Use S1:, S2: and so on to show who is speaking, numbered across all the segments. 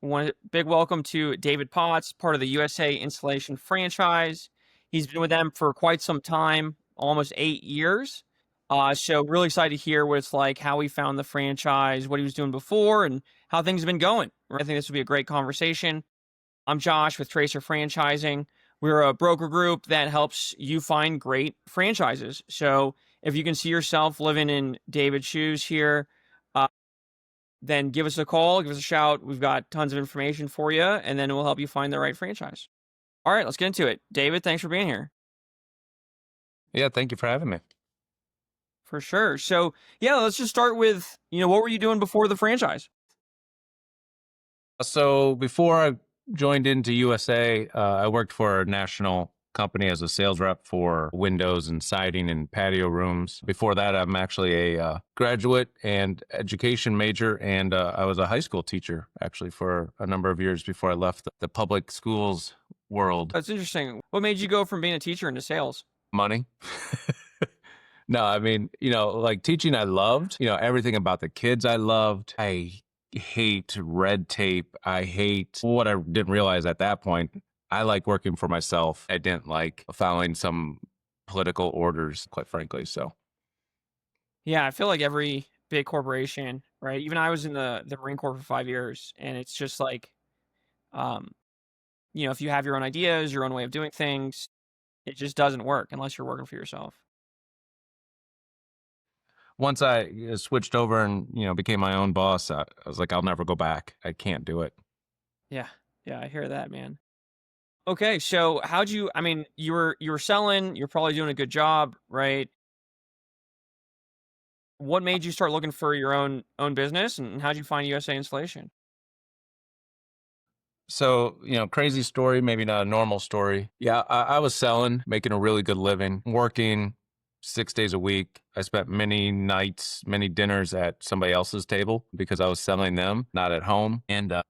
S1: One big welcome to David Potts, part of the USA Installation franchise. He's been with them for quite some time, almost 8 years. So really excited to hear what it's like, how he found the franchise, what he was doing before, and how things have been going. I think this will be a great conversation. I'm Josh with Tracer Franchising. We're a broker group that helps you find great franchises. So if you can see yourself living in David's shoes here, uh, then give us a call, give us a shout. We've got tons of information for you, and then we'll help you find the right franchise. All right, let's get into it. David, thanks for being here.
S2: Yeah, thank you for having me.
S1: For sure. So, yeah, let's just start with, what were you doing before the franchise?
S2: So before I joined into USA, I worked for a national company as a sales rep for windows and siding and patio rooms. Before that, I'm actually a graduate and education major, and I was a high school teacher actually for a number of years before I left the public schools world.
S1: That's interesting. What made you go from being a teacher into sales?
S2: Money. No, I mean, like teaching, I loved, everything about the kids I loved. I hate red tape. I hate what I didn't realize at that point. I like working for myself. I didn't like following some political orders, quite frankly. So,
S1: Yeah, I feel like every big corporation, right? Even I was in the Marine Corps for 5 years, and it's just like, um, if you have your own ideas, your own way of doing things, it just doesn't work unless you're working for yourself.
S2: once I switched over and, became my own boss, I was like, I'll never go back. I can't do it.
S1: Yeah. Yeah, I hear that, man. Okay, so I mean, you were selling, you're probably doing a good job, right? What made you start looking for your own business, and how'd you find USA Installation?
S2: So, crazy story, maybe not a normal story. Yeah, I was selling, making a really good living, working 6 days a week. I spent many nights, many dinners at somebody else's table because I was selling them, not at home. And, a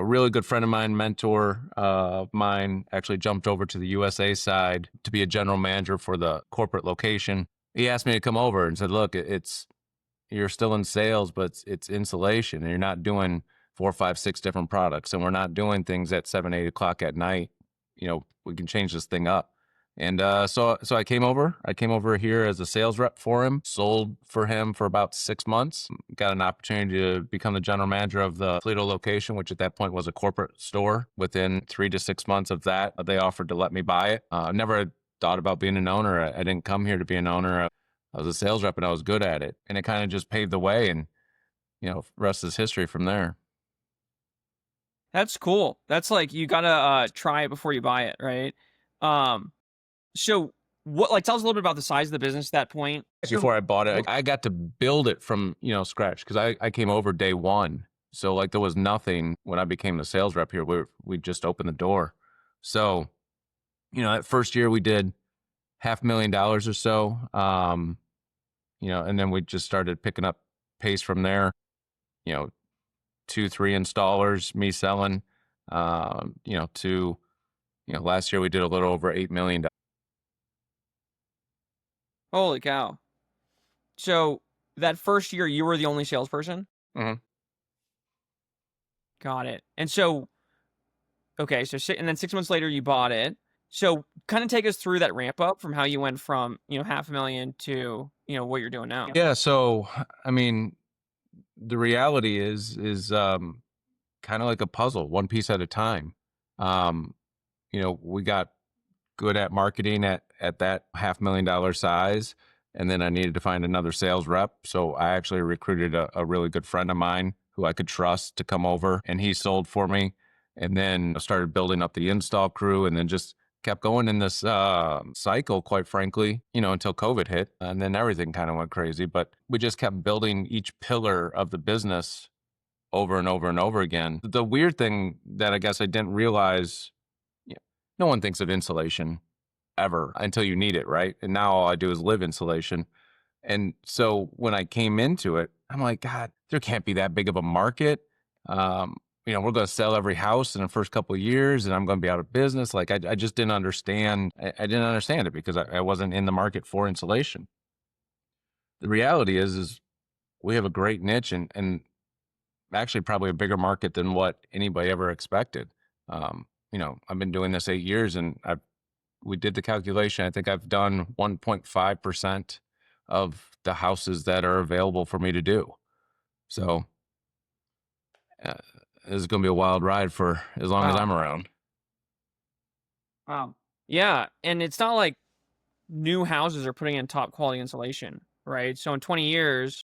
S2: really good friend of mine, mentor of mine, actually jumped over to the USA side to be a general manager for the corporate location. He asked me to come over and said, look, you're still in sales, but it's insulation, and you're not doing 4, 5, 6 different products, and we're not doing things at 7, 8 o'clock at night. We can change this thing up. And so I came over. I came over here as a sales rep for him, sold for him for about 6 months, got an opportunity to become the general manager of the Toledo location, which at that point was a corporate store. Within 3 to 6 months of that, they offered to let me buy it. Never thought about being an owner. I didn't come here to be an owner. I was a sales rep and I was good at it. And it kind of just paved the way, and, rest is history from there.
S1: That's cool. That's like you gotta try it before you buy it, right? Um, so what like tell us a little bit about the size of the business at that point.
S2: Before I bought it, I got to build it from, scratch because I came over day one. So like there was nothing when I became the sales rep here. We just opened the door. So, that first year we did $500,000 or so. And then we just started picking up pace from there. You know, 2, 3 installers, me selling. To last year we did a little over $8 million.
S1: Holy cow. So that first year you were the only salesperson?
S2: Mhm.
S1: Got it. And so okay, so and then 6 months later you bought it. So kind of take us through that ramp up from how you went from, half a million to, what you're doing now.
S2: Yeah. So, I mean, the reality is kind of like a puzzle, one piece at a time. Um, we got good at marketing at that $500,000 size. And then I needed to find another sales rep. So I actually recruited a really good friend of mine who I could trust to come over, and he sold for me. And then I started building up the install crew, and then just kept going in this cycle, quite frankly, until COVID hit. And then everything kind of went crazy. But we just kept building each pillar of the business over and over and over again. The weird thing that I guess I didn't realize, you know, no one thinks of insulation ever until you need it, right? And now all I do is live insulation. And so when I came into it, I'm like, God, there can't be that big of a market. Um, we're going to sell every house in the first couple of years, and I'm going to be out of business. Like I just didn't understand. I didn't understand it because I wasn't in the market for insulation. The reality is we have a great niche, and actually probably a bigger market than what anybody ever expected. I've been doing this 8 years, and we did the calculation. I think I've done 1.5% of the houses that are available for me to do. So uh, this is going to be a wild ride for as long as
S1: Wow.
S2: I'm around.
S1: Wow. Yeah, and it's not like new houses are putting in top quality insulation, right? So in 20 years,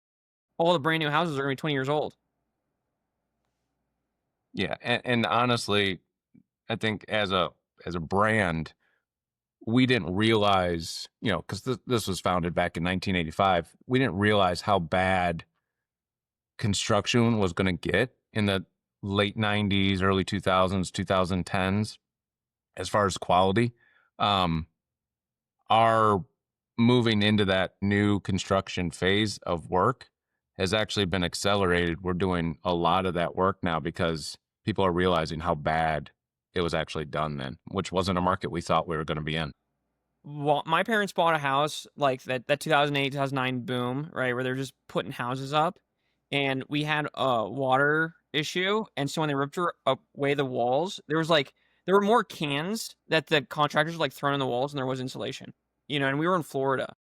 S1: all the brand new houses are going to be 20 years old.
S2: Yeah, and honestly, I think as a brand, we didn't realize, because this was founded back in 1985. We didn't realize how bad construction was going to get in the late 90s, early 2000s, 2010s, as far as quality. Um, our moving into that new construction phase of work has actually been accelerated. We're doing a lot of that work now because people are realizing how bad it was actually done then, which wasn't a market we thought we were going to be in.
S1: Well, my parents bought a house like that 2008, 2009 boom, right, where they're just putting houses up, and we had a water issue, and so when they ripped away the walls, there were more cans that the contractors like throwing in the walls than there was insulation. And we were in Florida,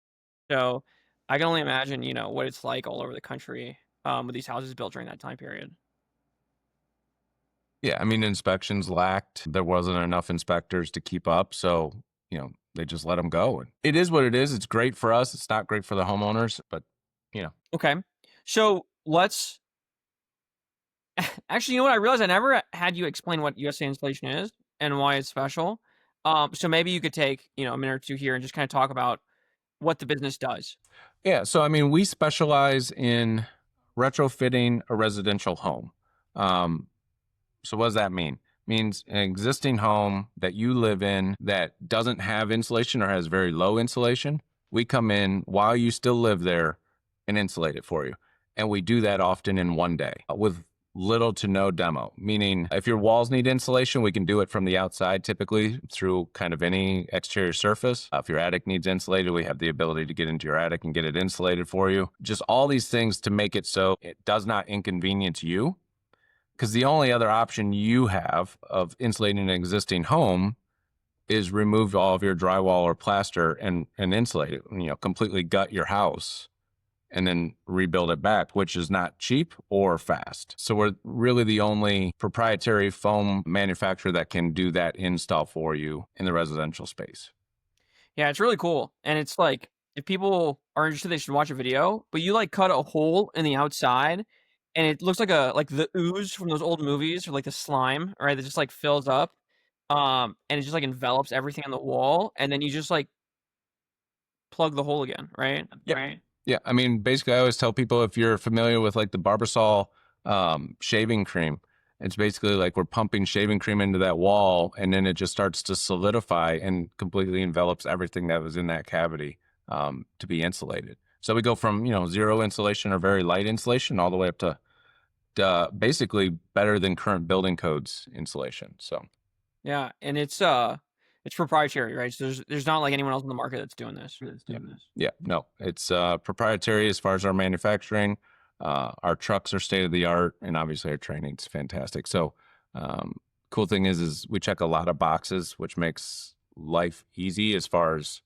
S1: so I can only imagine, what it's like all over the country, with these houses built during that time period.
S2: Yeah, I mean, inspections lacked. There wasn't enough inspectors to keep up. So, they just let them go. And it is what it is. It's great for us. It's not great for the homeowners, but, you know,
S1: Okay, so let's actually, you know what? I realized I never had you explain what USA installation is and why it's special. So maybe you could take, a minute or two here and just kind of talk about what the business does.
S2: yeah. So, I mean, we specialize in retrofitting a residential home. Um, So what does that mean? Means an existing home that you live in that doesn't have insulation or has very low insulation. We come in while you still live there and insulate it for you. And we do that often in one day with little to no demo. Meaning if your walls need insulation, we can do it from the outside, typically through kind of any exterior surface. If your attic needs insulated, we have the ability to get into your attic and get it insulated for you. Just all these things to make it so it does not inconvenience you, because the only other option you have of insulating an existing home is remove all of your drywall or plaster and insulate it, completely gut your house and then rebuild it back, which is not cheap or fast. So we're really the only proprietary foam manufacturer that can do that install for you in the residential space.
S1: Yeah, it's really cool. And it's like, if people are interested, they should watch a video. But you like cut a hole in the outside, and it looks like the ooze from those old movies, or like the slime, right? That just like fills up, and it just like envelops everything on the wall, and then you just like plug the hole again, right?
S2: Yeah. Yeah. I mean, basically, I always tell people, if you're familiar with like the Barbasol shaving cream, it's basically like we're pumping shaving cream into that wall, and then it just starts to solidify and completely envelops everything that was in that cavity to be insulated. So we go from, zero insulation or very light insulation all the way up to basically better than current building codes insulation. So
S1: Yeah, and it's proprietary, right? So there's not like anyone else in the market that's doing this.
S2: yeah, no, it's proprietary as far as our manufacturing. Our trucks are state of the art, and obviously our training's fantastic. So, cool thing is we check a lot of boxes, which makes life easy as far as,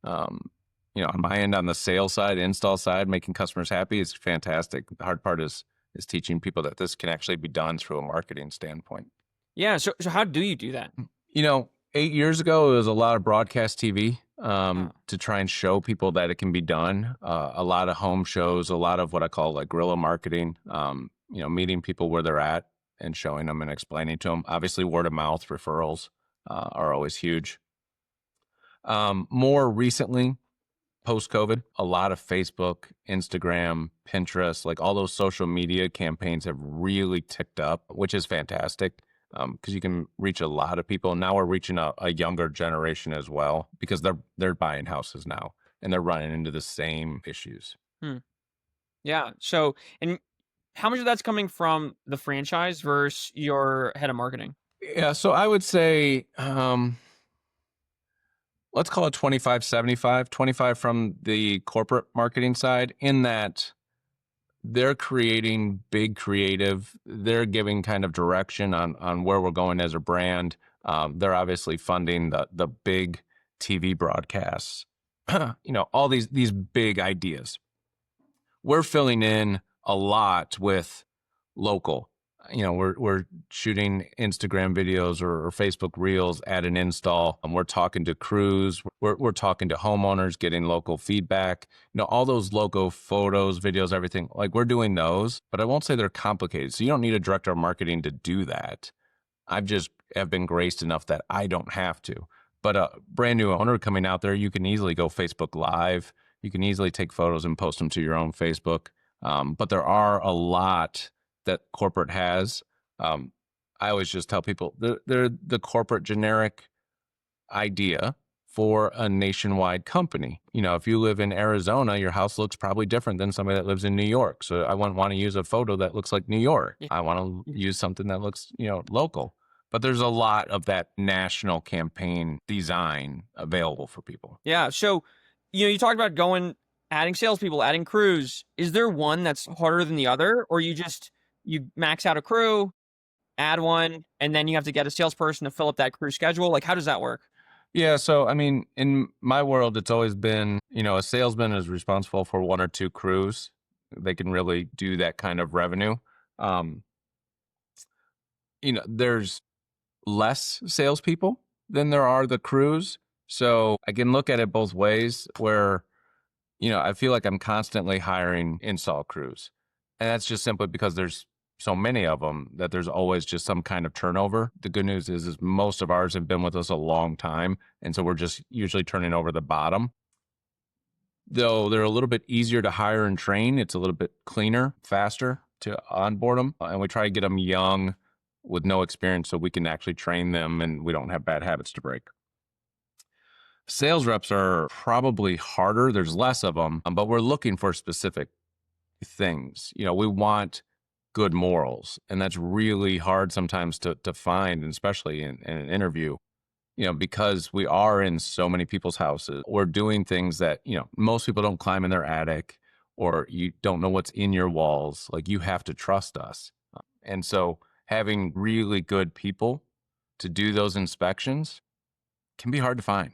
S2: on my end, on the sales side, install side, making customers happy is fantastic. The hard part is teaching people that this can actually be done through a marketing standpoint.
S1: Yeah, so how do you do that?
S2: 8 years ago, it was a lot of broadcast TV
S1: Oh,
S2: to try and show people that it can be done. A lot of home shows, a lot of what I call like guerrilla marketing, meeting people where they're at and showing them and explaining to them. Obviously, word of mouth referrals are always huge. More recently, post COVID, a lot of Facebook, Instagram, Pinterest, like all those social media campaigns have really ticked up, which is fantastic because you can reach a lot of people. Now we're reaching a younger generation as well, because they're buying houses now and they're running into the same issues.
S1: hmm. Yeah. So, and how much of that's coming from the franchise versus your head of marketing?
S2: Yeah, so I would say let's call it 25, 75, 25 from the corporate marketing side, in that they're creating big creative. They're giving kind of direction on where we're going as a brand. They're obviously funding the big TV broadcasts. All these big ideas. We're filling in a lot with local. We're shooting Instagram videos or Facebook Reels at an install, and we're talking to crews. We're talking to homeowners, getting local feedback. All those local photos, videos, everything. Like, we're doing those, but I won't say they're complicated. So you don't need a director of marketing to do that. I've just have been graced enough that I don't have to. But a brand new owner coming out there, you can easily go Facebook Live. You can easily take photos and post them to your own Facebook. But there are a lot that corporate has. I always just tell people they're the corporate generic idea for a nationwide company. If you live in Arizona, your house looks probably different than somebody that lives in New York. So I wouldn't want to use a photo that looks like New York.
S1: Yeah.
S2: I want to use something that looks, local. But there's a lot of that national campaign design available for people.
S1: Yeah. So, you talked about adding salespeople, adding crews. Is there one that's harder than the other, or you max out a crew, add one, and then you have to get a salesperson to fill up that crew schedule? Like, how does that work?
S2: Yeah, so I mean, in my world, it's always been, a salesman is responsible for one or two crews. They can really do that kind of revenue. Um, there's less salespeople than there are the crews. So I can look at it both ways where, I feel like I'm constantly hiring install crews. And that's just simply because there's so many of them that there's always just some kind of turnover. The good news is most of ours have been with us a long time. And so we're just usually turning over the bottom. Though they're a little bit easier to hire and train, it's a little bit cleaner, faster to onboard them. And we try to get them young with no experience so we can actually train them and we don't have bad habits to break. Sales reps are probably harder. There's less of them, but we're looking for specific things. We want good morals, and that's really hard sometimes to find, and especially in an interview. Because we are in so many people's houses, we're doing things that, most people don't climb in their attic, or you don't know what's in your walls. Like, you have to trust us. And so having really good people to do those inspections can be hard to find.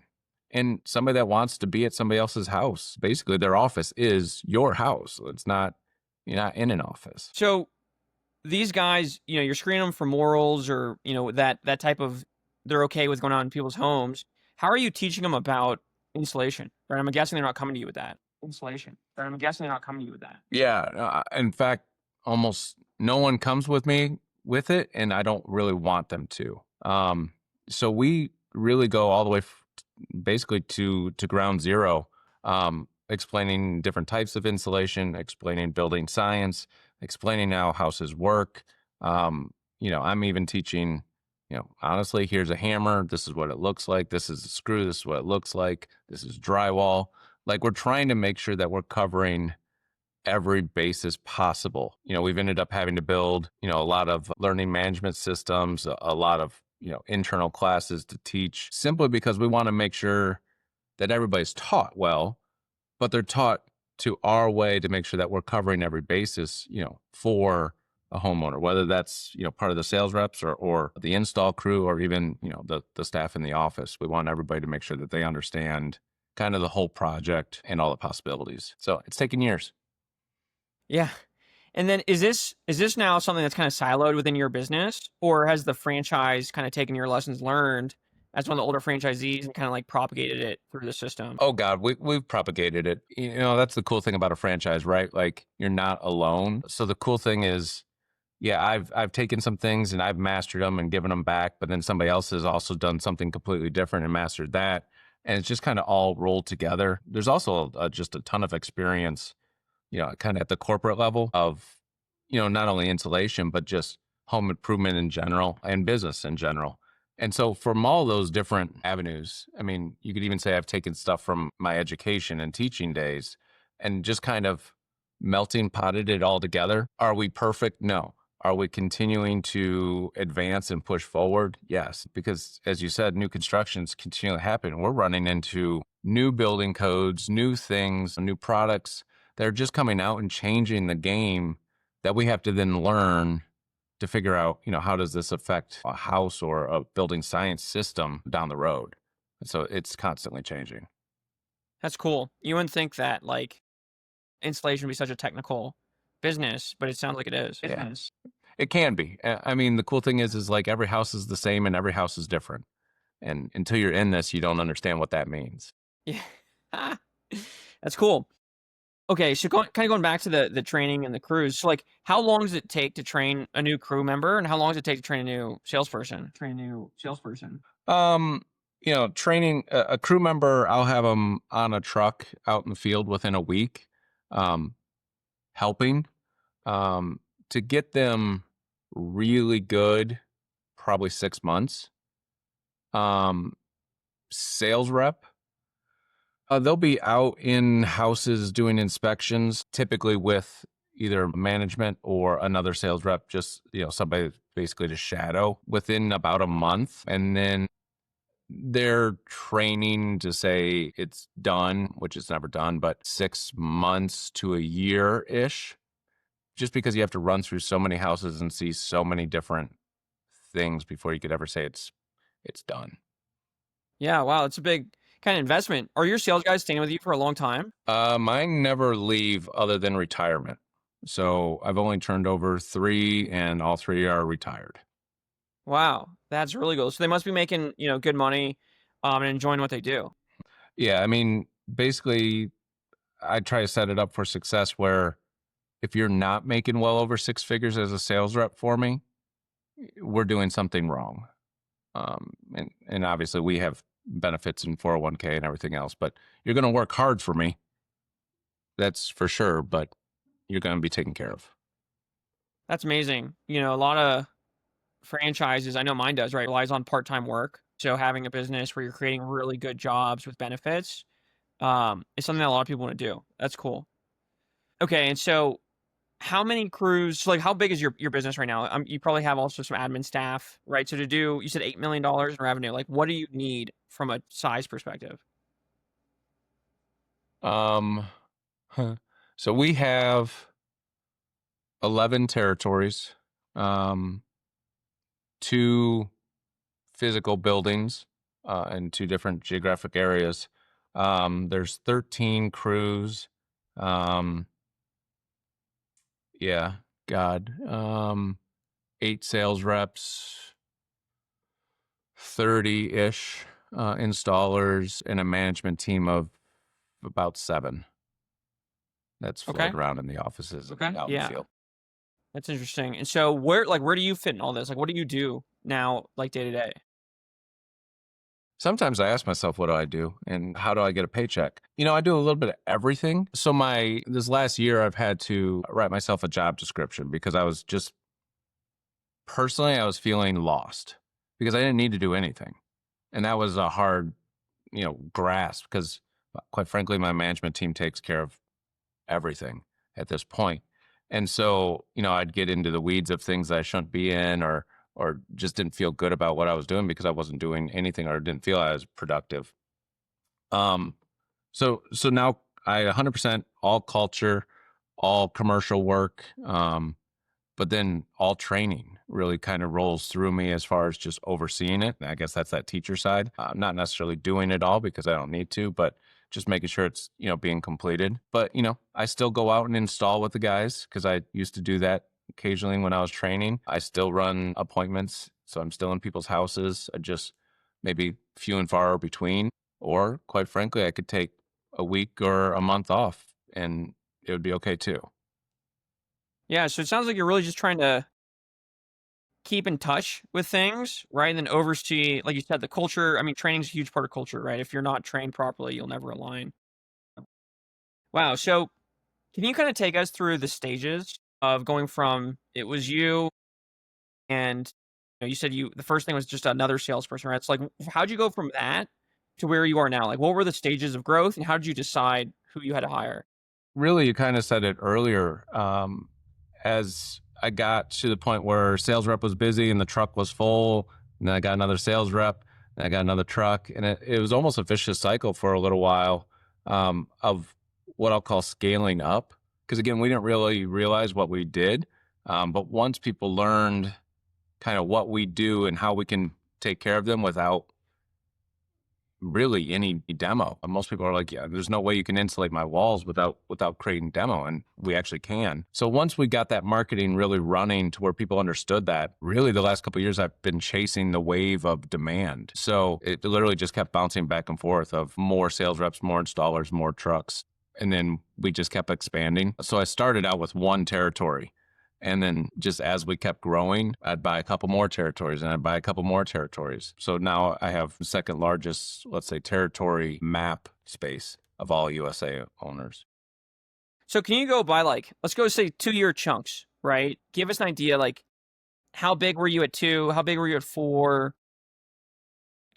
S2: And somebody that wants to be at somebody else's house, basically their office is your house. You're not in an office.
S1: So these guys, you're screening them for morals or, that type of, they're okay with going on in people's homes. How are you teaching them about insulation? Right? I'm guessing they're not coming to you with that. Insulation. Right? I'm guessing they're not coming to you with that.
S2: Yeah. In fact, almost no one comes with me with it, and I don't really want them to. So we really go all the way basically to ground zero, explaining different types of insulation, explaining building science, explaining how houses work. I'm even teaching, honestly, here's a hammer. This is what it looks like. This is a screw. This is what it looks like. This is drywall. Like, we're trying to make sure that we're covering every basis possible. We've ended up having to build, a lot of learning management systems, a lot of, internal classes to teach, simply because we want to make sure that everybody's taught well, but they're taught to our way to make sure that we're covering every basis, for a homeowner, whether that's, part of the sales reps or the install crew, or even, the staff in the office. We want everybody to make sure that they understand kind of the whole project and all the possibilities. So it's taken years.
S1: Yeah. And then is this now something that's kind of siloed within your business, or has the franchise kind of taken your lessons learned as one of the older franchisees and kind of like propagated it through the system?
S2: Oh God, we've propagated it. That's the cool thing about a franchise, right? Like, you're not alone. So the cool thing is, yeah, I've taken some things and I've mastered them and given them back, but then somebody else has also done something completely different and mastered that, and it's just kind of all rolled together. There's also just a ton of experience, kind of at the corporate level of, not only insulation, but just home improvement in general and business in general. And so from all those different avenues, I mean, you could even say I've taken stuff from my education and teaching days and just kind of melting potted it all together. Are we perfect? No. Are we continuing to advance and push forward? Yes, because as you said, new constructions continually happen. We're running into new building codes, new things, new products They're just coming out and changing the game that we have to then learn to figure out, how does this affect a house or a building science system down the road? And so it's constantly changing.
S1: That's cool. You wouldn't think that like installation would be such a technical business, but it sounds like it is.
S2: Yeah, it can be. I mean, the cool thing is like every house is the same and every house is different. And until you're in this, you don't understand what that means.
S1: Yeah. That's cool. Okay, so kind of going back to the training and the crews. So like, how long does it take to train a new crew member, and how long does it take to train a new salesperson?
S2: Um, training a crew member, I'll have them on a truck out in the field within a week, um, helping. To get them really good, probably 6 months. Um, Sales rep, they'll be out in houses doing inspections, typically with either management or another sales rep, just, somebody basically to shadow within about a month. And then they're training to say it's done, which is never done, but 6 months to a year ish, just because you have to run through so many houses and see so many different things before you could ever say it's done.
S1: Yeah, wow, it's a big kind of investment. Are your sales guys staying with you for a long time?
S2: Mine never leave other than retirement. So I've only turned over 3 and all 3 are retired.
S1: Wow, that's really cool. So they must be making, good money, and enjoying what they do.
S2: Yeah, I mean, basically I try to set it up for success where if you're not making well over 6 figures as a sales rep for me, we're doing something wrong. And obviously we have benefits in 401k and everything else, but you're going to work hard for me. That's for sure, but you're going to be taken care of.
S1: That's amazing. A lot of franchises, I know mine does, right, relies on part-time work. So having a business where you're creating really good jobs with benefits, is something that a lot of people want to do. That's cool. Okay, and so how many crews, so like how big is your business right now? You probably have also some admin staff, right? So to do, you said $8 million in revenue. Like, what do you need from a size perspective?
S2: Um, so we have 11 territories, um, 2 physical buildings, in 2 different geographic areas. There's 13 crews. Um, yeah, God. 8 sales reps, 30-ish installers, and a management team of about 7 that's
S1: Okay.
S2: floating around in the offices and out in the
S1: Yeah,
S2: field.
S1: that's interesting. And so where do you fit in all this? Like, what do you do now, like day to day?
S2: Sometimes I ask myself, what do I do and how do I get a paycheck? I do a little bit of everything. So this last year, I've had to write myself a job description because I was just personally, I was feeling lost because I didn't need to do anything. And that was a hard, grasp because quite frankly, my management team takes care of everything at this point. And so, I'd get into the weeds of things I shouldn't be in or just didn't feel good about what I was doing because I wasn't doing anything or didn't feel I was productive. Um, so now I 100% all culture, all commercial work, but then all training really kind of rolls through me as far as just overseeing it. And I guess that's that teacher side. Not necessarily doing it all because I don't need to, but just making sure it's, being completed. But, I still go out and install with the guys because I used to do that occasionally when I was training. I still run appointments. So I'm still in people's houses. I just maybe few and far between. Or quite frankly, I could take a week or a month off and it would be okay too.
S1: Yeah, so it sounds like you're really just trying to keep in touch with things, right? And then oversee, like you said, the culture. I mean, training's a huge part of culture, right? If you're not trained properly, you'll never align. Wow. So can you kind of take us through the stages of going from it was you and you said the first thing was just another salesperson, right? It's like how'd you go from that to where you are now? Like what were the stages of growth and how did you decide who you had to hire?
S2: Really, you kind of said it earlier. As I got to the point where sales rep was busy and the truck was full, and then I got another sales rep, and I got another truck, and it was almost a vicious cycle for a little while, of what I'll call scaling up. Because again, we didn't really realize what we did. But once people learned kind of what we do and how we can take care of them without really any demo. Most people are like, yeah, there's no way you can insulate my walls without creating demo, and we actually can. So once we got that marketing really running to where people understood that, really the last couple of years I've been chasing the wave of demand. So it literally just kept bouncing back and forth of more sales reps, more installers, more trucks. And then we just kept expanding. So I started out with one territory. And then just as we kept growing, I'd buy a couple more territories and I'd buy a couple more territories. So now I have the second largest, let's say, territory map space of all USA owners.
S1: So can you go by like, let's go say 2-year chunks, right? Give us an idea, like how big were you at 2? How big were you at 4?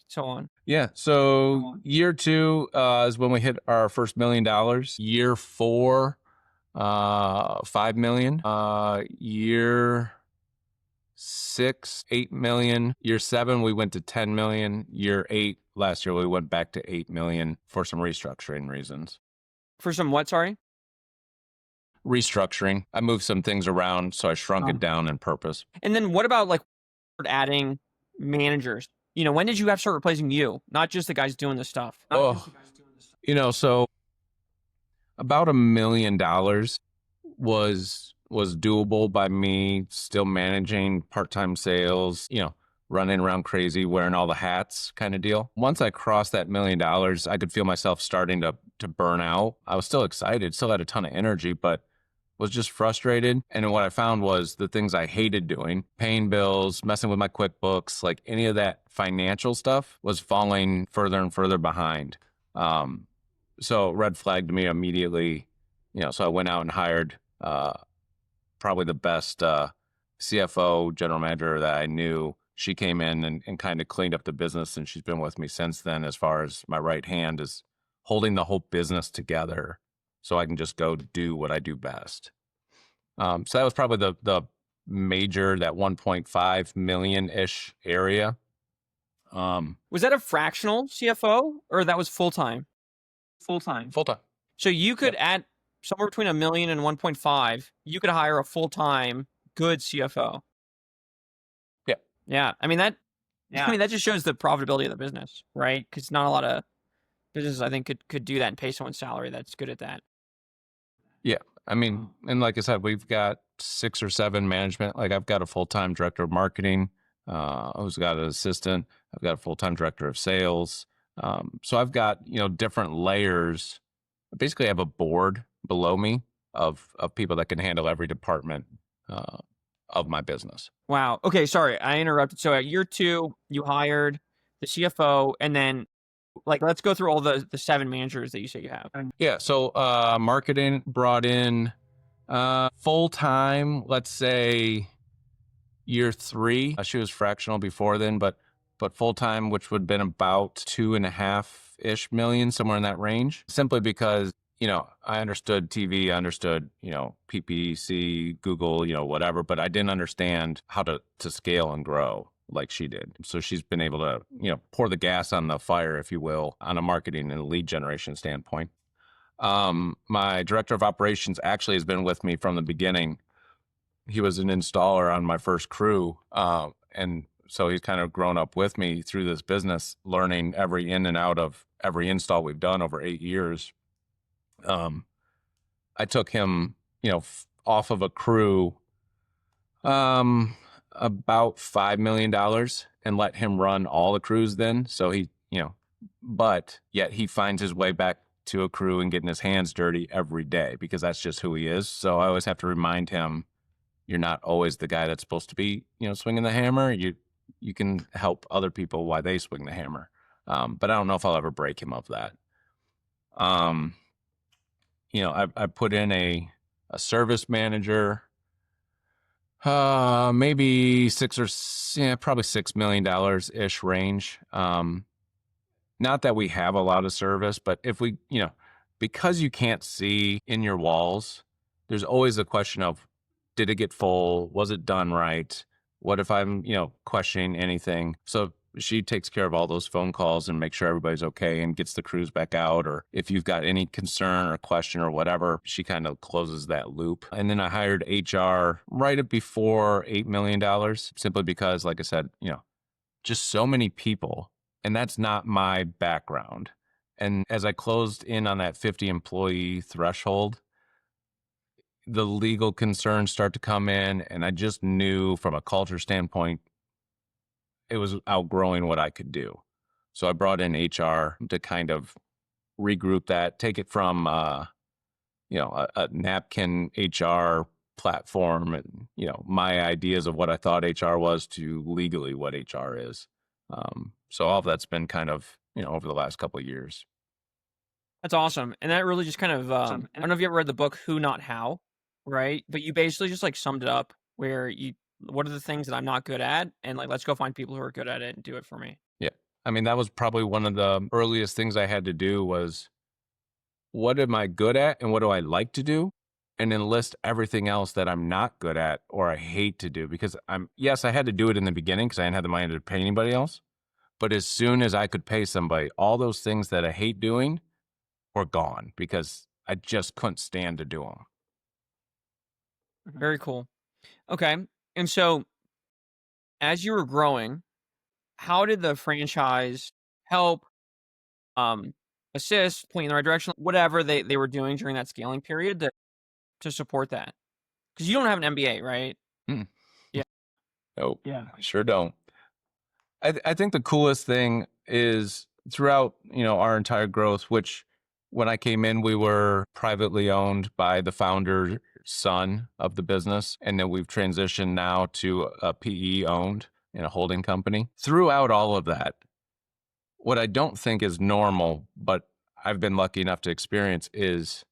S1: So on.
S2: Yeah. So year 2 is when we hit our first $1 million. Year 4, 5 million. Year 6, 8 million. Year 7, we went to 10 million. Year 8, last year, we went back to 8 million for some restructuring reasons.
S1: For some what, sorry?
S2: Restructuring. I moved some things around, so I shrunk it down on purpose.
S1: And then what about like adding managers? You know, when did you have to start replacing you, not just the guys doing the stuff?
S2: So about $1 million was doable by me still managing part-time sales, running around crazy, wearing all the hats kind of deal. Once I crossed that $1 million, I could feel myself starting to burn out. I was still excited, still had a ton of energy, but was just frustrated. And what I found was the things I hated doing, paying bills, messing with my QuickBooks, like any of that financial stuff was falling further and further behind. So red flagged me immediately, so I went out and hired probably the best CFO, general manager that I knew. She came in and kind of cleaned up the business, and she's been with me since then as far as my right hand is holding the whole business together so I can just go do what I do best. So that was probably the major, that 1.5 million-ish area.
S1: Was that a fractional CFO or that was full-time? Full-time.
S2: Full-time.
S1: So you could add somewhere between 1 million and 1.5, you could hire a full-time good CFO.
S2: Yeah.
S1: Yeah. I mean, that just shows the profitability of the business, right? Because not a lot of businesses, I think, could do that and pay someone's salary that's good at that.
S2: Yeah. I mean, and like I said, we've got 6 or 7 management. Like I've got a full-time director of marketing, who's got an assistant. I've got a full-time director of sales. So I've got, different layers. Basically, I have a board below me of people that can handle every department of my business.
S1: Wow. Okay. Sorry, I interrupted. So at year 2, you hired the CFO, and then let's go through all the 7 managers that you say you have.
S2: Yeah. So marketing brought in full-time, let's say year 3. She was fractional before then, but full-time, which would have been about 2.5-ish million, somewhere in that range, simply because, I understood TV, I understood, PPC, Google, whatever, but I didn't understand how to scale and grow like she did. So she's been able to, pour the gas on the fire, if you will, on a marketing and lead generation standpoint. My director of operations actually has been with me from the beginning. He was an installer on my first crew. And so he's kind of grown up with me through this business, learning every in and out of every install we've done over 8 years. I took him, off of a crew, about $5 million and let him run all the crews then. So he, but yet he finds his way back to a crew and getting his hands dirty every day because that's just who he is. So I always have to remind him, you're not always the guy that's supposed to be, swinging the hammer. You can help other people while they swing the hammer. But I don't know if I'll ever break him of that. I put in a service manager, maybe probably $6 million ish range. Not that we have a lot of service, but if we, because you can't see in your walls, there's always a question of, did it get full? Was it done right? What if I'm, questioning anything? So she takes care of all those phone calls and makes sure everybody's okay and gets the crews back out. Or if you've got any concern or question or whatever, she kind of closes that loop. And then I hired HR right before $8 million, simply because, like I said, just so many people. And that's not my background. And as I closed in on that 50 employee threshold, the legal concerns start to come in. And I just knew from a culture standpoint, it was outgrowing what I could do. So I brought in HR to kind of regroup that, take it from, a napkin HR platform and, my ideas of what I thought HR was to legally what HR is. So all of that's been kind of, over the last couple of years.
S1: That's awesome, and that really just kind of, I don't know if you ever read the book Who Not How, right? But you basically just, like, summed it up where you what are the things that I'm not good at, and, like, let's go find people who are good at it and do it for me.
S2: Yeah. I mean, that was probably one of the earliest things I had to do was, what am I good at and what do I like to do? And then list everything else that I'm not good at or I hate to do, because yes, I had to do it in the beginning because I didn't have the money to pay anybody else. But as soon as I could pay somebody, all those things that I hate doing were gone because I just couldn't stand to do them.
S1: Very cool. Okay, and so as you were growing, how did the franchise help, um, assist, point in the right direction, whatever they were doing during that scaling period to support that? Because you don't have an MBA, right?
S2: Mm.
S1: Yeah.
S2: Nope,
S1: Yeah.
S2: I sure don't. I think the coolest thing is throughout, our entire growth, which when I came in, we were privately owned by the founder son of the business. And then we've transitioned now to a PE owned in a holding company. Throughout all of that, what I don't think is normal, but I've been lucky enough to experience is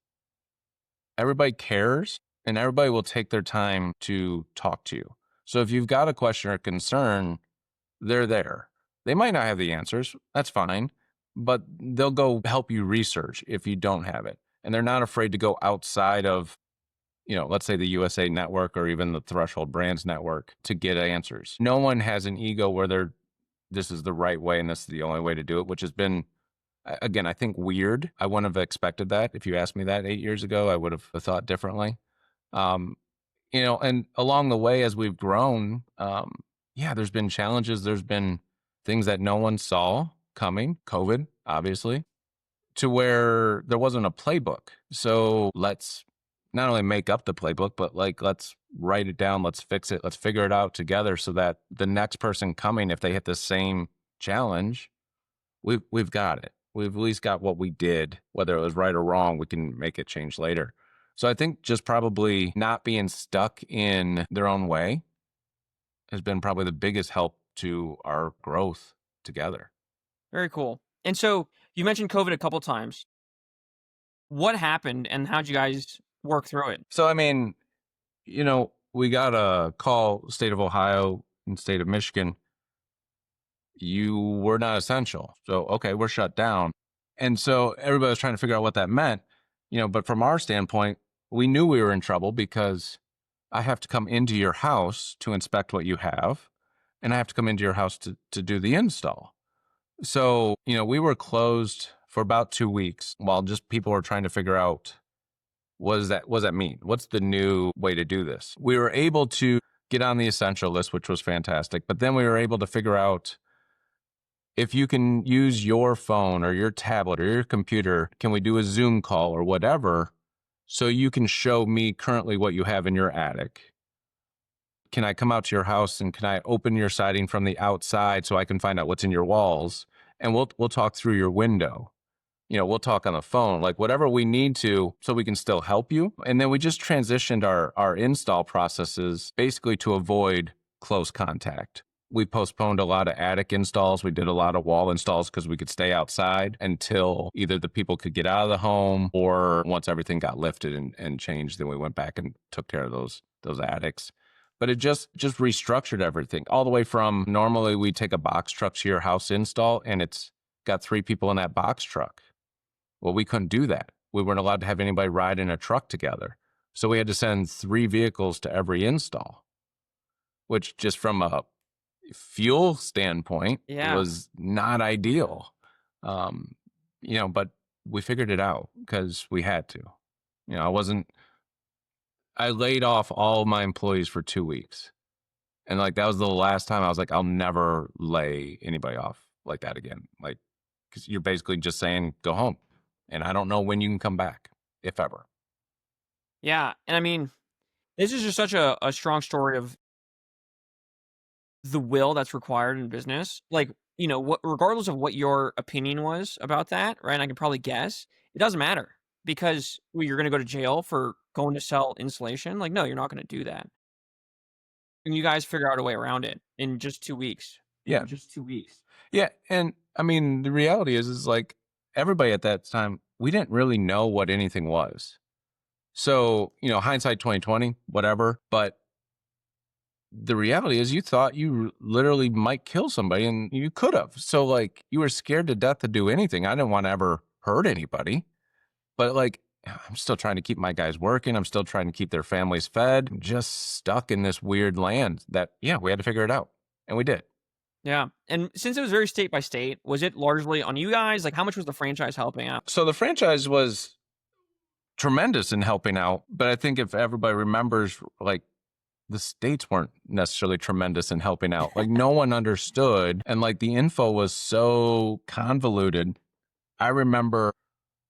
S2: everybody cares and everybody will take their time to talk to you. So if you've got a question or concern, they're there. They might not have the answers. That's fine. But they'll go help you research if you don't have it. And they're not afraid to go outside of, let's say the USA network or even the Threshold Brands network to get answers. No one has an ego where this is the right way and this is the only way to do it, which has been, again, I think weird. I wouldn't have expected that. If you asked me that 8 years ago, I would have thought differently. Um, and along the way, as we've grown, yeah, there's been challenges. There's been things that no one saw coming, COVID, obviously, to where there wasn't a playbook. So let's not only make up the playbook, but let's write it down. Let's fix it. Let's figure it out together so that the next person coming, if they hit the same challenge, we've got it. We've at least got what we did, whether it was right or wrong, we can make it change later. So I think just probably not being stuck in their own way has been probably the biggest help to our growth together.
S1: Very cool. And so you mentioned COVID a couple times. What happened and how'd you guys work through it?
S2: So, I mean, we got a call, state of Ohio and state of Michigan, you were not essential. So, okay, we're shut down. And so everybody was trying to figure out what that meant, but from our standpoint, we knew we were in trouble because I have to come into your house to inspect what you have, and I have to come into your house to do the install. So, we were closed for about 2 weeks while just people were trying to figure out what does that mean? What's the new way to do this? We were able to get on the essential list, which was fantastic, but then we were able to figure out if you can use your phone or your tablet or your computer, can we do a Zoom call or whatever so you can show me currently what you have in your attic? Can I come out to your house and can I open your siding from the outside so I can find out what's in your walls? And we'll talk through your window. We'll talk on the phone, like whatever we need to so we can still help you. And then we just transitioned our install processes basically to avoid close contact. We postponed a lot of attic installs. We did a lot of wall installs because we could stay outside until either the people could get out of the home or once everything got lifted and changed, then we went back and took care of those attics. But it just restructured everything all the way from normally we take a box truck to your house install and it's got 3 people in that box truck. Well, we couldn't do that. We weren't allowed to have anybody ride in a truck together. So we had to send 3 vehicles to every install, which just from a fuel standpoint, it
S1: Yeah.
S2: was not ideal. Um, but we figured it out because we had to. I laid off all my employees for 2 weeks. And like that was the last time I was like, I'll never lay anybody off like that again. Like, because you're basically just saying, go home. And I don't know when you can come back, if ever.
S1: Yeah. And I mean, this is just such a strong story of the will that's required in business. Like, what regardless of what your opinion was about that, right? And I can probably guess, it doesn't matter because you're gonna go to jail for going to sell insulation. Like, no, you're not gonna do that. And you guys figure out a way around it in just 2 weeks.
S2: Yeah.
S1: Just 2 weeks.
S2: Yeah. And I mean, the reality is like everybody at that time, we didn't really know what anything was. So, hindsight 2020, whatever. But the reality is you thought you literally might kill somebody and you could have. So like you were scared to death to do anything. I didn't want to ever hurt anybody, but like I'm still trying to keep my guys working. I'm still trying to keep their families fed. I'm just stuck in this weird land that, yeah, we had to figure it out. And we did.
S1: Yeah. And since it was very state by state, was it largely on you guys? Like, how much was the franchise helping out?
S2: So the franchise was tremendous in helping out. But I think if everybody remembers, like, the states weren't necessarily tremendous in helping out. Like, no one understood. And like the info was so convoluted. I remember,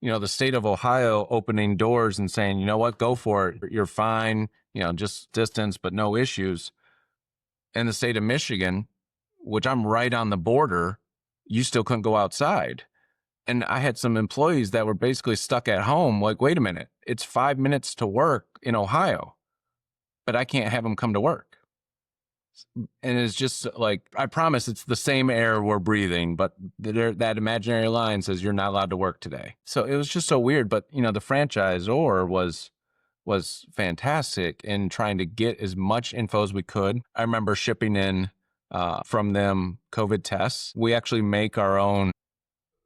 S2: the state of Ohio opening doors and saying, you know what, go for it. You're fine, just distance, but no issues. And the state of Michigan, which I'm right on the border, you still couldn't go outside. And I had some employees that were basically stuck at home. Like, wait a minute, it's 5 minutes to work in Ohio, but I can't have them come to work. And it's just like, I promise it's the same air we're breathing, but that imaginary line says you're not allowed to work today. So it was just so weird. But, the franchisor was fantastic in trying to get as much info as we could. I remember shipping in from them COVID tests. We actually make our own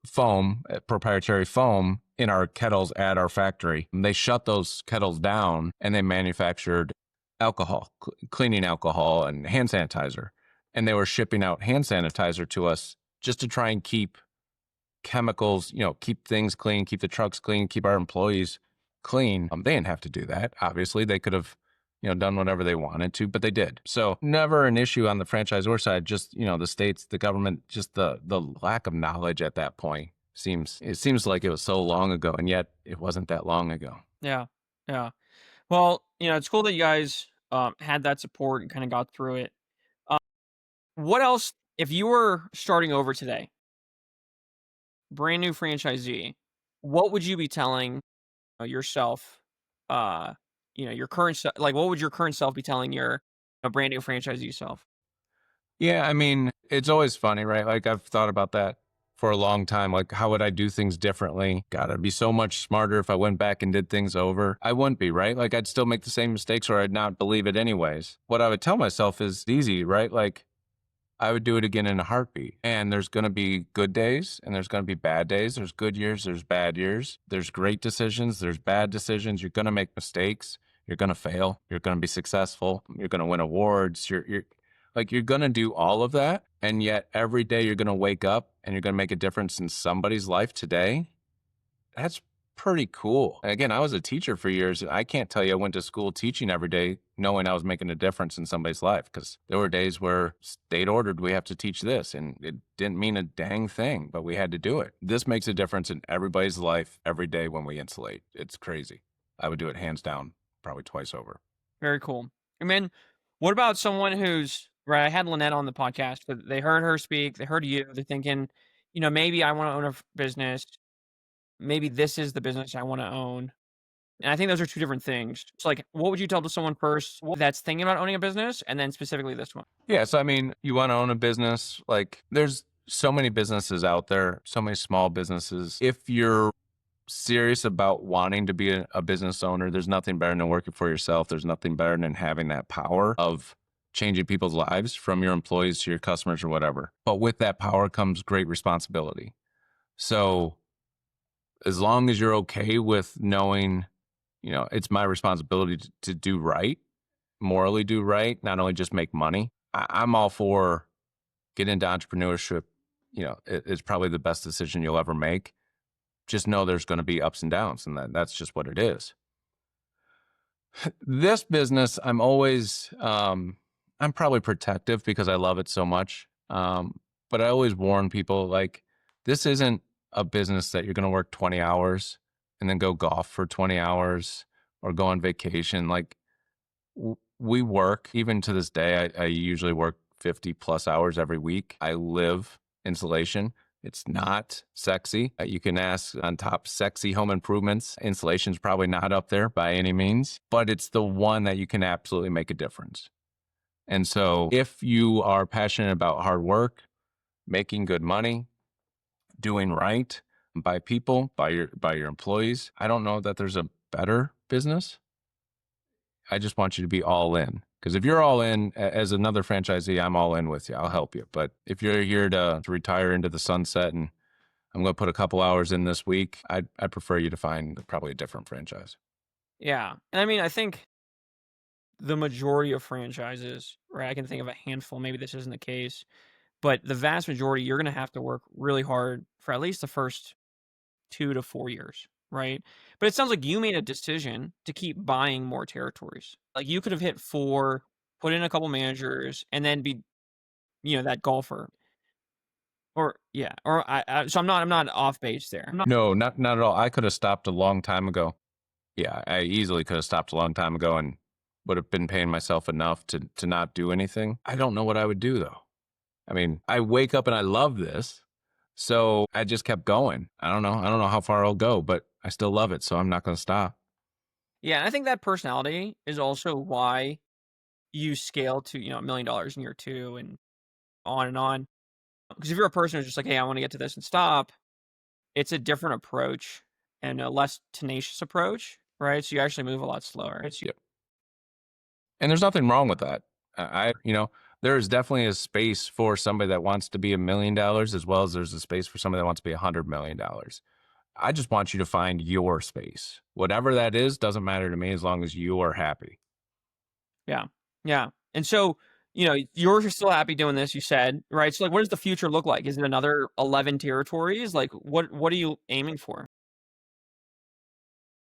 S2: foam, proprietary foam in our kettles at our factory. And they shut those kettles down and they manufactured alcohol, cleaning alcohol and hand sanitizer. And they were shipping out hand sanitizer to us just to try and keep chemicals, keep things clean, keep the trucks clean, keep our employees clean. They didn't have to do that. Obviously, they could have, done whatever they wanted to, but they did. So never an issue on the franchisor side. Just the states, the government, just the lack of knowledge at that point seems like it was so long ago, and yet it wasn't that long ago.
S1: Yeah. Yeah. Well, it's cool that you guys had that support and kind of got through it. Uh, what else, if you were starting over today, brand new franchisee, what would you be telling yourself? Your current like, what would your current self be telling your brand new franchisee self?
S2: Yeah, I mean, it's always funny, right? Like I've thought about that for a long time. Like, how would I do things differently? God, I'd be so much smarter if I went back and did things over. I wouldn't be, right? Like I'd still make the same mistakes or I'd not believe it anyways. What I would tell myself is easy, right? Like I would do it again in a heartbeat. And there's going to be good days and there's going to be bad days. There's good years, there's bad years. There's great decisions, there's bad decisions. You're going to make mistakes. You're going to fail. You're going to be successful. You're going to win awards. You're going to do all of that. And yet every day you're going to wake up and you're going to make a difference in somebody's life today. That's pretty cool. And again, I was a teacher for years. I can't tell you I went to school teaching every day knowing I was making a difference in somebody's life, because there were days where state ordered we have to teach this and it didn't mean a dang thing, but we had to do it. This makes a difference in everybody's life every day when we insulate. It's crazy. I would do it hands down, probably twice over.
S1: Very cool. And then, what about someone who's right? I had Lynette on the podcast, but they heard her speak. They heard you. They're thinking, maybe I want to own a business. Maybe this is the business I want to own. And I think those are two different things. So, like, what would you tell to someone first that's thinking about owning a business, and then specifically this one?
S2: Yeah. So, I mean, you want to own a business, like, there's so many businesses out there, so many small businesses. If you're serious about wanting to be a business owner, there's nothing better than working for yourself. There's nothing better than having that power of changing people's lives, from your employees to your customers or whatever. But with that power comes great responsibility. So as long as you're okay with knowing, it's my responsibility to do right, morally do right, not only just make money. I'm all for get into entrepreneurship, it's probably the best decision you'll ever make. Just know there's going to be ups and downs, and that's just what it is. This business, I'm probably protective because I love it so much. But I always warn people, like, this isn't a business that you're going to work 20 hours and then go golf for 20 hours or go on vacation. Like, we work, even to this day, I usually work 50 plus hours every week. I live insulation. It's not sexy. You can ask on top sexy home improvements. Insulation's probably not up there by any means, but it's the one that you can absolutely make a difference. And so if you are passionate about hard work, making good money, doing right by people, by your employees, I don't know that there's a better business. I just want you to be all in. Because if you're all in, as another franchisee, I'm all in with you. I'll help you. But if you're here to retire into the sunset and I'm going to put a couple hours in this week, I'd prefer you to find probably a different franchise.
S1: Yeah. And I mean, I think the majority of franchises, right? I can think of a handful, maybe this isn't the case, but the vast majority, you're going to have to work really hard for at least the first 2 to 4 years, right? But it sounds like you made a decision to keep buying more territories. Like you could have hit 4, put in a couple managers, and then be, that golfer. Or yeah, or so I'm not off base there.
S2: No, not at all. I could have stopped a long time ago. Yeah, I easily could have stopped a long time ago and would have been paying myself enough to not do anything. I don't know what I would do though. I mean, I wake up and I love this. So I just kept going. I don't know. I don't know how far I'll go, but I still love it. So I'm not going to stop.
S1: Yeah, and I think that personality is also why you scale to, $1 million in year 2 and on and on. Because if you're a person who's just like, "Hey, I wanna get to this and stop," it's a different approach and a less tenacious approach, right? So you actually move a lot slower.
S2: Yep. And there's nothing wrong with that. There is definitely a space for somebody that wants to be $1 million as well as there's a space for somebody that wants to be $100 million. I just want you to find your space. Whatever that is, doesn't matter to me as long as you are happy.
S1: Yeah. Yeah. And so, you're still happy doing this, you said, right? So, like, what does the future look like? Is it another 11 territories? Like, what are you aiming for?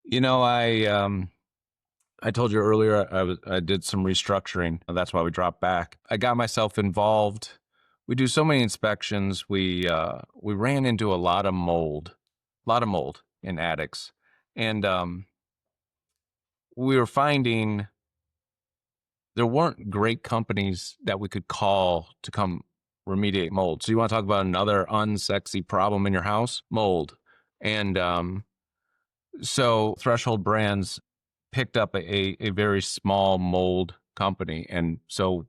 S2: You know, I told you earlier I did some restructuring. That's why we dropped back. I got myself involved. We do so many inspections. We ran into a lot of mold in attics, and we were finding there weren't great companies that we could call to come remediate mold. So you want to talk about another unsexy problem in your house? Mold. And so Threshold Brands picked up a very small mold company. And so,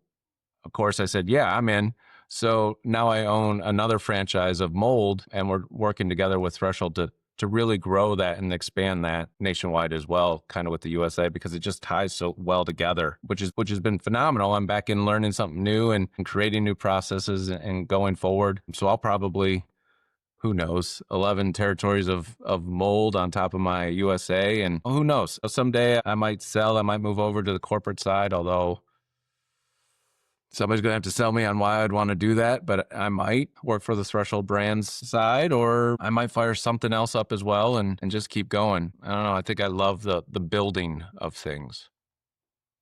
S2: of course, I said, yeah, I'm in. So now I own another franchise of mold, and we're working together with Threshold to really grow that and expand that nationwide as well, kind of with the USA, because it just ties so well together, which has been phenomenal. I'm back in learning something new and creating new processes and going forward. So I'll probably, who knows, 11 territories of mold on top of my USA. And who knows, someday I might sell, I might move over to the corporate side, although somebody's going to have to sell me on why I'd want to do that, but I might work for the Threshold Brands side, or I might fire something else up as well and just keep going. I don't know. I think I love the building of things.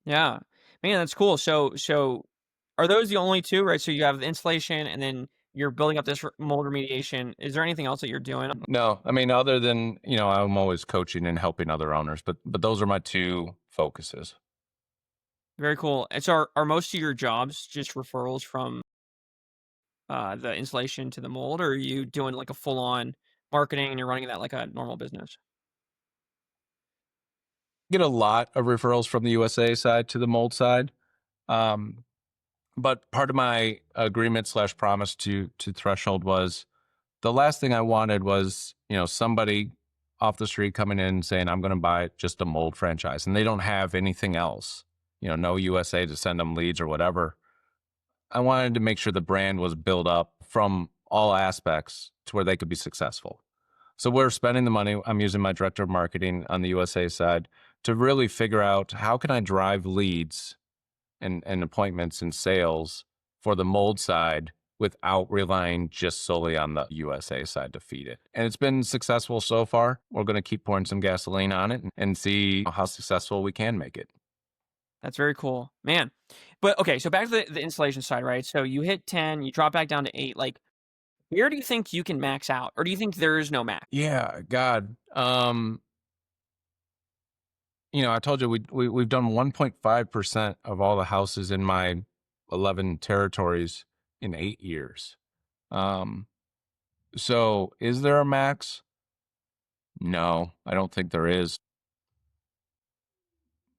S1: Yeah. Man, that's cool. So are those the only 2, right? So you have the installation and then you're building up this mold remediation. Is there anything else that you're doing?
S2: No, I mean, other than, I'm always coaching and helping other owners, but those are my 2 focuses.
S1: Very cool. And so are most of your jobs just referrals from the installation to the mold, or are you doing like a full on marketing and you're running that like a normal business?
S2: Get a lot of referrals from the USA side to the mold side. Um, but part of my agreement slash promise to Threshold was the last thing I wanted was, somebody off the street coming in saying, I'm going to buy just a mold franchise, and they don't have anything else, no USA to send them leads or whatever. I wanted to make sure the brand was built up from all aspects to where they could be successful. So we're spending the money. I'm using my director of marketing on the USA side to really figure out how can I drive leads and appointments and sales for the mold side without relying just solely on the USA side to feed it. And it's been successful so far. We're going to keep pouring some gasoline on it and see how successful we can make it.
S1: That's very cool, man. But okay, so back to the installation side, right? So you hit 10, you drop back down to 8. Like, where do you think you can max out, or do you think there is no max?
S2: Yeah, God. I told you we've done 1.5% of all the houses in my 11 territories in 8 years. Um, so is there a max? No, I don't think there is.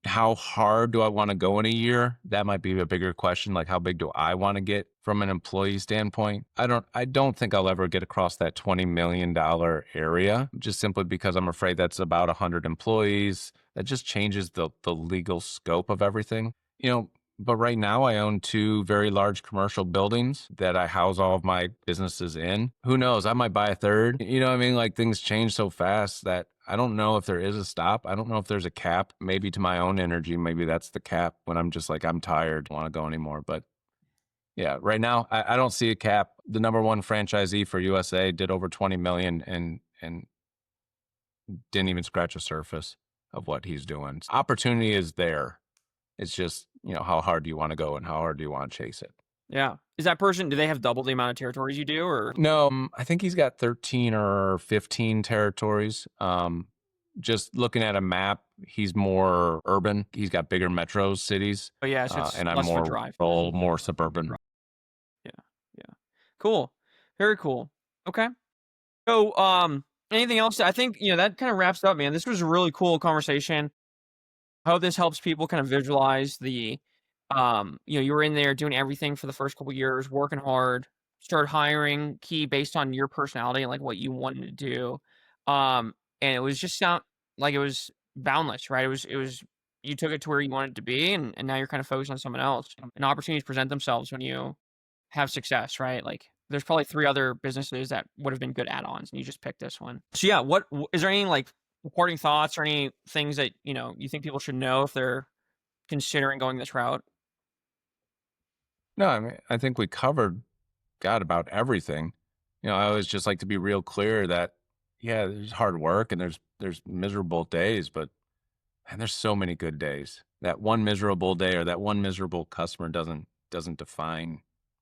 S2: How hard do I want to go in a year? That might be a bigger question. Like, how big do I want to get from an employee standpoint? I don't think I'll ever get across that $20 million area, just simply because I'm afraid that's about 100 employees. That just changes the legal scope of everything. But right now I own two very large commercial buildings that I house all of my businesses in. Who knows? I might buy a third. You know what I mean? Like, things change so fast that I don't know if there is a stop. I don't know if there's a cap. Maybe to my own energy, maybe that's the cap when I'm just like, I'm tired, don't want to go anymore. But yeah, right now I don't see a cap. The number one franchisee for USA did over 20 million and didn't even scratch the surface of what he's doing. Opportunity is there. It's just, how hard do you want to go and how hard do you want to chase it?
S1: Yeah. Is that person, do they have double the amount of territories you do, or?
S2: No, I think he's got 13 or 15 territories. Just looking at a map, he's more urban. He's got bigger metro cities,
S1: Oh yeah, so it's
S2: and I'm
S1: less of a
S2: more
S1: drive.
S2: rural, more suburban.
S1: Yeah, yeah. Cool. Very cool. Okay. So, anything else? I think, that kind of wraps up, man. This was a really cool conversation. I hope this helps people kind of visualize you were in there doing everything for the first couple years, working hard, start hiring key based on your personality and like what you wanted to do. And it was just sound like it was boundless, right? It was you took it to where you wanted to be, and now you're kind of focused on someone else. And opportunities present themselves when you have success, right? Like, there's probably 3 other businesses that would have been good add-ons, and you just picked this one. So yeah, is there any like supporting thoughts or any things that you think people should know if they're considering going this route?
S2: No, I mean, I think we covered, God, about everything. I always just like to be real clear that, yeah, there's hard work and there's miserable days, but and there's so many good days. That one miserable day or that one miserable customer doesn't define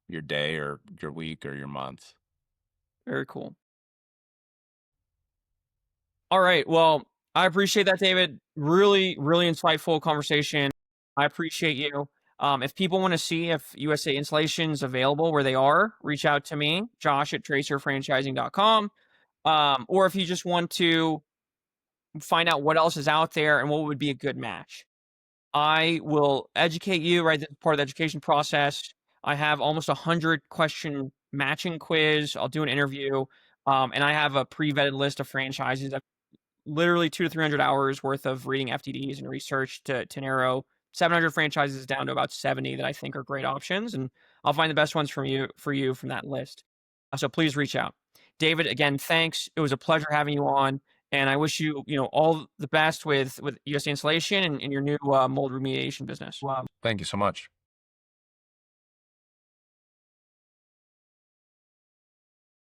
S2: your day or your week or your month.
S1: Very cool. All right. Well, I appreciate that, David. Really, really insightful conversation. I appreciate you. If people want to see if USA Installation's available where they are, reach out to me, Josh at tracerfranchising.com. Or if you just want to find out what else is out there and what would be a good match, I will educate you, right? That's part of the education process. I have almost 100-question matching quiz. I'll do an interview. And I have a pre-vetted list of franchises. Literally 200 to 300 hours worth of reading FTDs and research to narrow 700 franchises down to about 70 that I think are great options, and I'll find the best ones for you from that list. So please reach out. David, again, thanks. It was a pleasure having you on, and I wish you all the best with USA Installation and your new mold remediation business.
S2: Thank you so much.